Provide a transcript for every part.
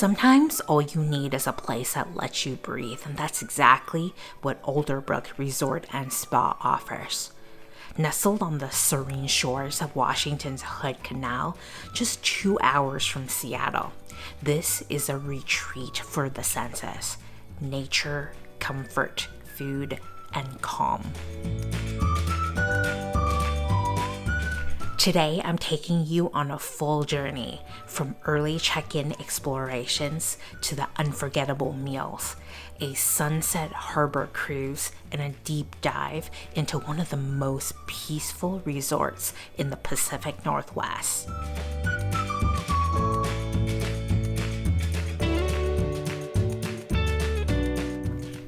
Sometimes all you need is a place that lets you breathe, and that's exactly what Alderbrook Resort and Spa offers. Nestled on the serene shores of Washington's Hood Canal, just 2 hours from Seattle, this is a retreat for the senses. Nature, comfort, food, and calm. Today, I'm taking you on a full journey from early check-in explorations to the unforgettable meals, a sunset harbor cruise, and a deep dive into one of the most peaceful resorts in the Pacific Northwest.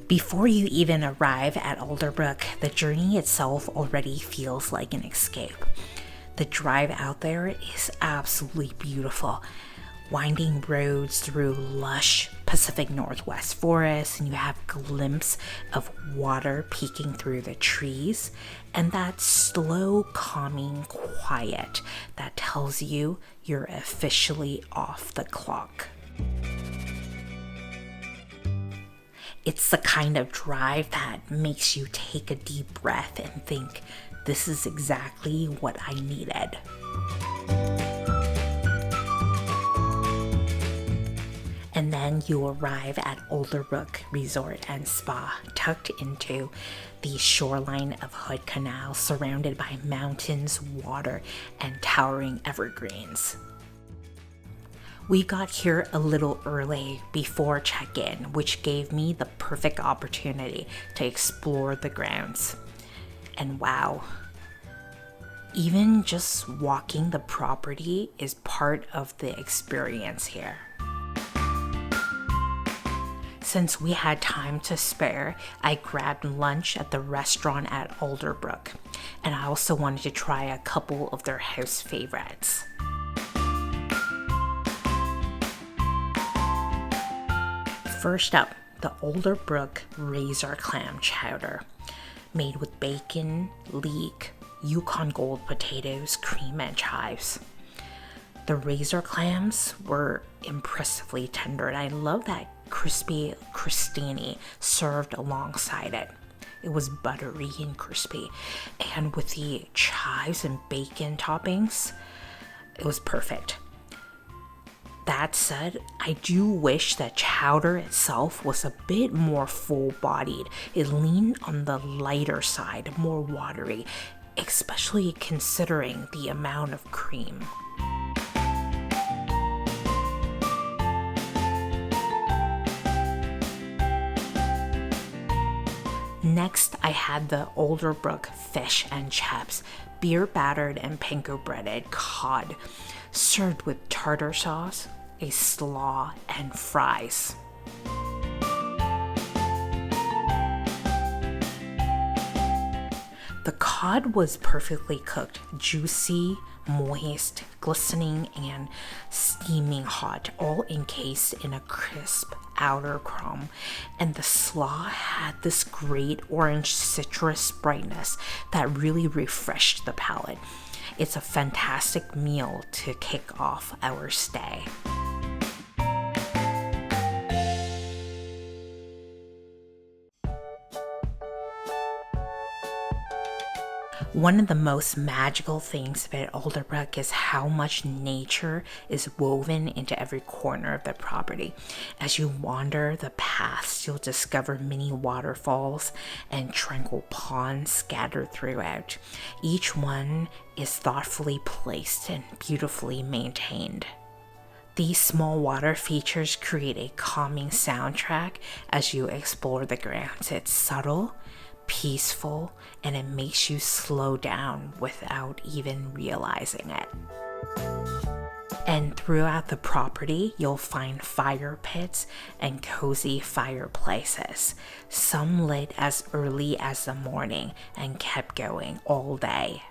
Before you even arrive at Alderbrook, the journey itself already feels like an escape. The drive out there is absolutely beautiful. Winding roads through lush Pacific Northwest forests, and you have a glimpse of water peeking through the trees, and that slow, calming quiet that tells you you're officially off the clock. It's the kind of drive that makes you take a deep breath and think, this is exactly what I needed. And then you arrive at Alderbrook Resort and Spa, tucked into the shoreline of Hood Canal, surrounded by mountains, water, and towering evergreens. We got here a little early before check-in, which gave me the perfect opportunity to explore the grounds. And wow, even just walking the property is part of the experience here. Since we had time to spare, I grabbed lunch at the restaurant at Alderbrook, and I also wanted to try a couple of their house favorites. First up, the Alderbrook Razor Clam Chowder, made with bacon, leek, Yukon Gold potatoes, cream, and chives. The razor clams were impressively tender, and I love that crispy crostini served alongside it. It was buttery and crispy, and with the chives and bacon toppings, it was perfect. That said, I do wish that chowder itself was a bit more full-bodied. It leaned on the lighter side, more watery, especially considering the amount of cream. Next, I had the Alderbrook fish and chips, beer battered and panko breaded cod, served with tartar sauce, a slaw, and fries. The cod was perfectly cooked, juicy, moist, glistening, and steaming hot, all encased in a crisp outer crumb. And the slaw had this great orange citrus brightness that really refreshed the palate. It's a fantastic meal to kick off our stay. One of the most magical things about Alderbrook is how much nature is woven into every corner of the property. As you wander the paths, you'll discover many waterfalls and tranquil ponds scattered throughout. Each one is thoughtfully placed and beautifully maintained. These small water features create a calming soundtrack as you explore the grounds. It's subtle, peaceful, and it makes you slow down without even realizing it. And throughout the property, you'll find fire pits and cozy fireplaces, some lit as early as the morning and kept going all day.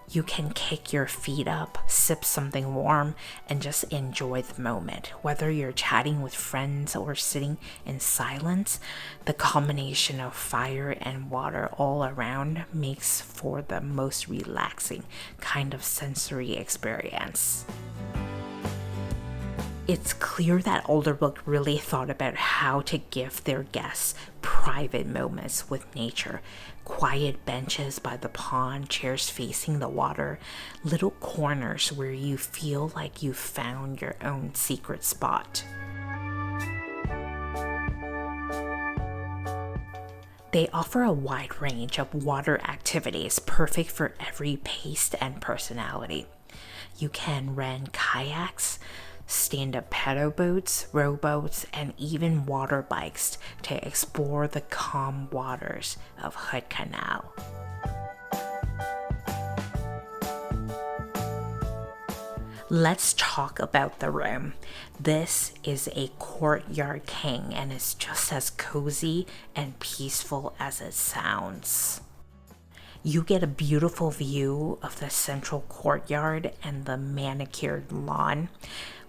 You can kick your feet up, sip something warm, and just enjoy the moment. Whether you're chatting with friends or sitting in silence, the combination of fire and water all around makes for the most relaxing kind of sensory experience. It's clear that Alderbrook really thought about how to give their guests private moments with nature. Quiet benches by the pond, chairs facing the water, little corners where you feel like you've found your own secret spot. They offer a wide range of water activities perfect for every pace and personality. You can rent kayaks, stand-up paddle boats, rowboats, and even water bikes to explore the calm waters of Hood Canal. Let's talk about the room. This is a courtyard king and is just as cozy and peaceful as it sounds. You get a beautiful view of the central courtyard and the manicured lawn,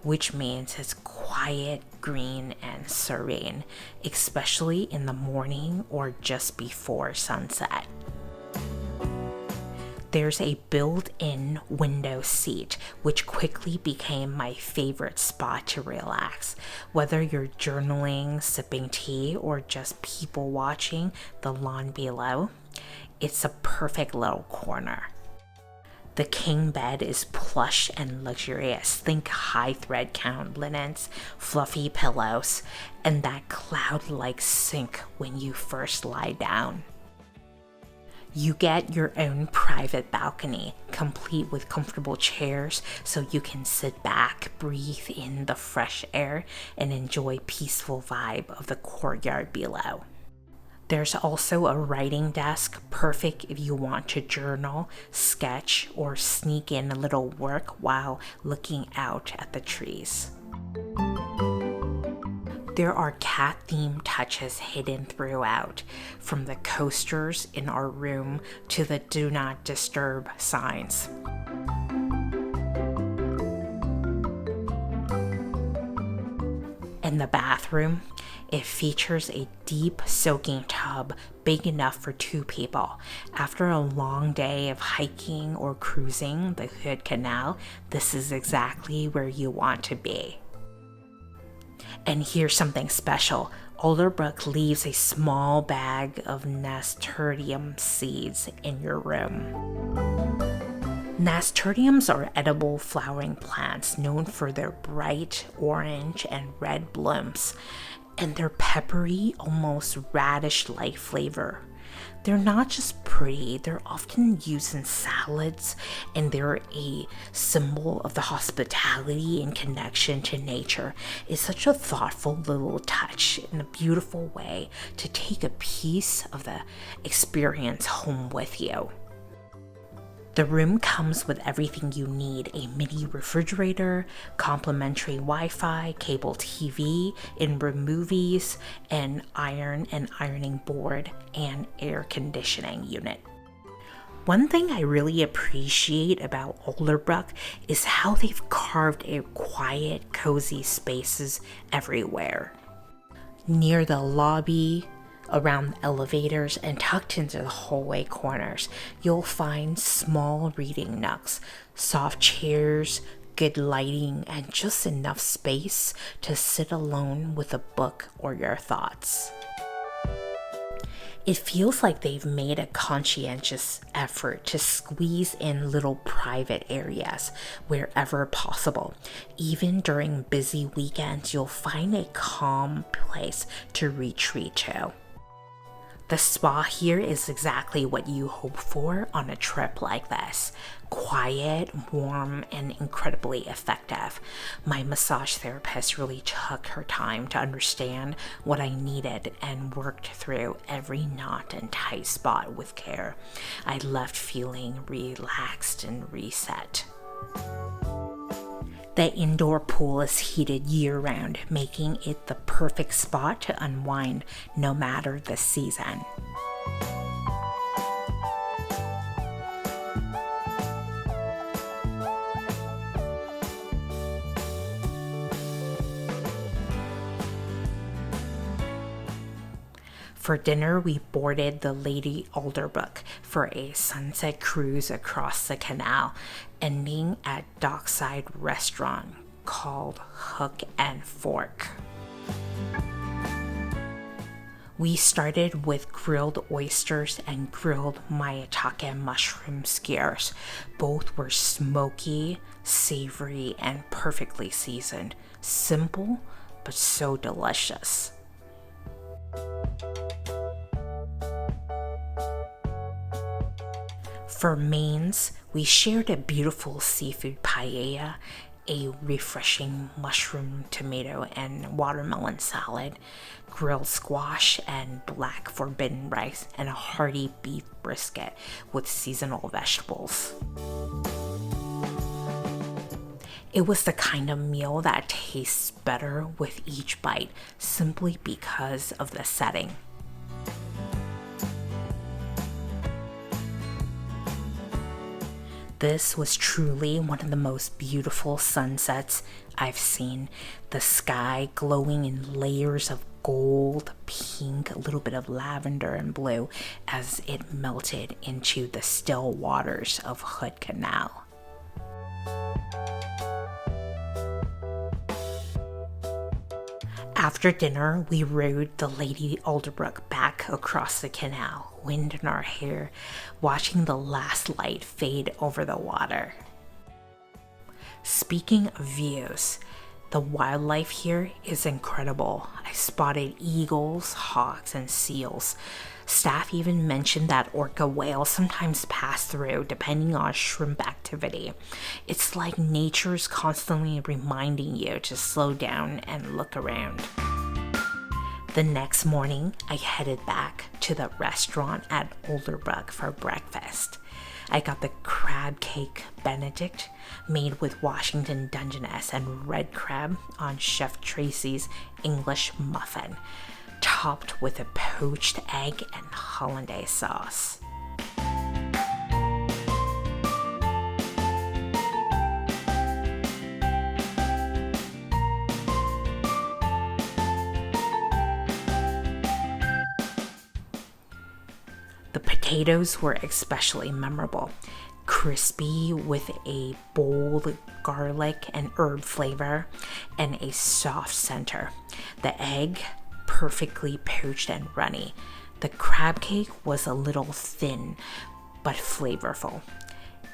which means it's quiet, green, and serene, especially in the morning or just before sunset. There's a built-in window seat, which quickly became my favorite spot to relax. Whether you're journaling, sipping tea, or just people watching the lawn below, it's a perfect little corner. The king bed is plush and luxurious. Think high thread count linens, fluffy pillows, and that cloud-like sink when you first lie down. You get your own private balcony, complete with comfortable chairs so you can sit back, breathe in the fresh air, and enjoy peaceful vibe of the courtyard below. There's also a writing desk, perfect if you want to journal, sketch, or sneak in a little work while looking out at the trees. There are cat-themed touches hidden throughout, from the coasters in our room to the do not disturb signs. In the bathroom, it features a deep soaking tub big enough for 2 people. After a long day of hiking or cruising the Hood Canal, this is exactly where you want to be. And here's something special. Alderbrook leaves a small bag of nasturtium seeds in your room. Nasturtiums are edible flowering plants known for their bright orange and red blooms and their peppery, almost radish-like flavor. They're not just pretty, they're often used in salads, and they're a symbol of the hospitality and connection to nature. It's such a thoughtful little touch and a beautiful way to take a piece of the experience home with you. The room comes with everything you need: a mini refrigerator, complimentary Wi-Fi, cable TV, in-room movies, an iron and ironing board, and air conditioning unit. One thing I really appreciate about Alderbrook is how they've carved a quiet, cozy spaces everywhere. Near the lobby, around the elevators, and tucked into the hallway corners, you'll find small reading nooks, soft chairs, good lighting, and just enough space to sit alone with a book or your thoughts. It feels like they've made a conscientious effort to squeeze in little private areas wherever possible. Even during busy weekends, you'll find a calm place to retreat to. The spa here is exactly what you hope for on a trip like this. Quiet, warm, and incredibly effective. My massage therapist really took her time to understand what I needed and worked through every knot and tight spot with care. I left feeling relaxed and reset. The indoor pool is heated year-round, making it the perfect spot to unwind no matter the season. For dinner, we boarded the Lady Alderbrook for a sunset cruise across the canal, ending at Dockside Restaurant. called Hook and Fork. We started with grilled oysters and grilled maitake mushroom skewers. Both were smoky, savory, and perfectly seasoned. Simple, but so delicious. For mains, we shared a beautiful seafood paella, a refreshing mushroom, tomato, and watermelon salad, grilled squash and black forbidden rice, and a hearty beef brisket with seasonal vegetables. It was the kind of meal that tastes better with each bite simply because of the setting. This was truly one of the most beautiful sunsets I've seen. The sky glowing in layers of gold, pink, a little bit of lavender and blue as it melted into the still waters of Hood Canal. After dinner, we rode the Lady Alderbrook back across the canal, wind in our hair, watching the last light fade over the water. Speaking of views, the wildlife here is incredible. I spotted eagles, hawks, and seals. Staff even mentioned that orca whales sometimes pass through depending on shrimp activity. It's like nature's constantly reminding you to slow down and look around. The next morning, I headed back to the restaurant at Alderbrook for breakfast. I got the crab cake Benedict made with Washington Dungeness and red crab on Chef Tracy's English muffin, topped with a poached egg and hollandaise sauce. The potatoes were especially memorable, crispy with a bold garlic and herb flavor and a soft center. The egg, perfectly poached and runny. The crab cake was a little thin but flavorful.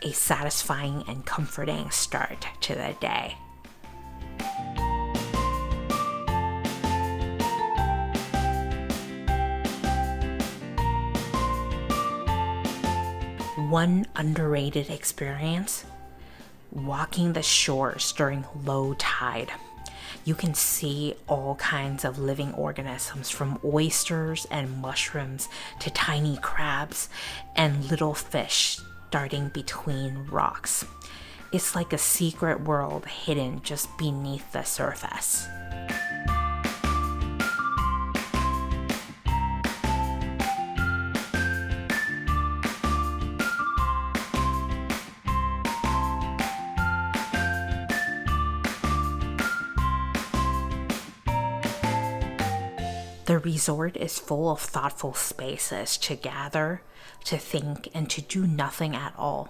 A satisfying and comforting start to the day. One underrated experience: walking the shores during low tide. You can see all kinds of living organisms, from oysters and mushrooms to tiny crabs and little fish darting between rocks. It's like a secret world hidden just beneath the surface. The resort is full of thoughtful spaces to gather, to think, and to do nothing at all,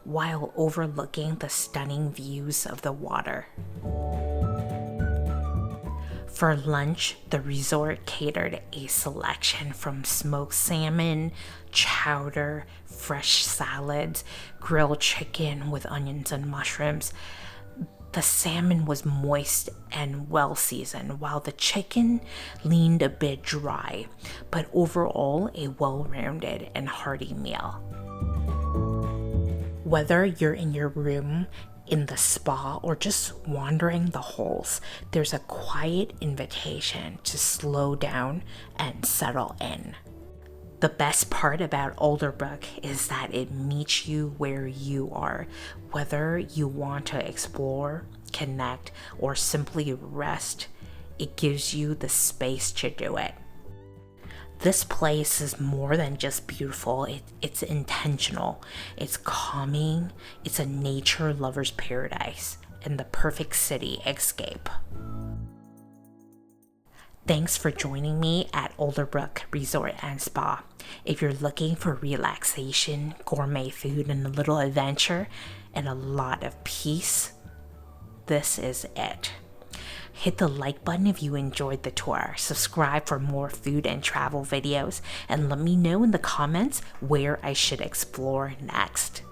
while overlooking the stunning views of the water. For lunch, the resort catered a selection from smoked salmon, chowder, fresh salads, grilled chicken with onions and mushrooms. The salmon was moist and well seasoned, while the chicken leaned a bit dry, but overall a well-rounded and hearty meal. Whether you're in your room, in the spa, or just wandering the halls, there's a quiet invitation to slow down and settle in. The best part about Alderbrook is that it meets you where you are, whether you want to explore, connect, or simply rest. It gives you the space to do it. This place is more than just beautiful, it's intentional, it's calming, it's a nature lover's paradise, and the perfect city escape. Thanks for joining me at Alderbrook Resort and Spa. If you're looking for relaxation, gourmet food, and a little adventure, and a lot of peace, this is it. Hit the like button if you enjoyed the tour, subscribe for more food and travel videos, and let me know in the comments where I should explore next.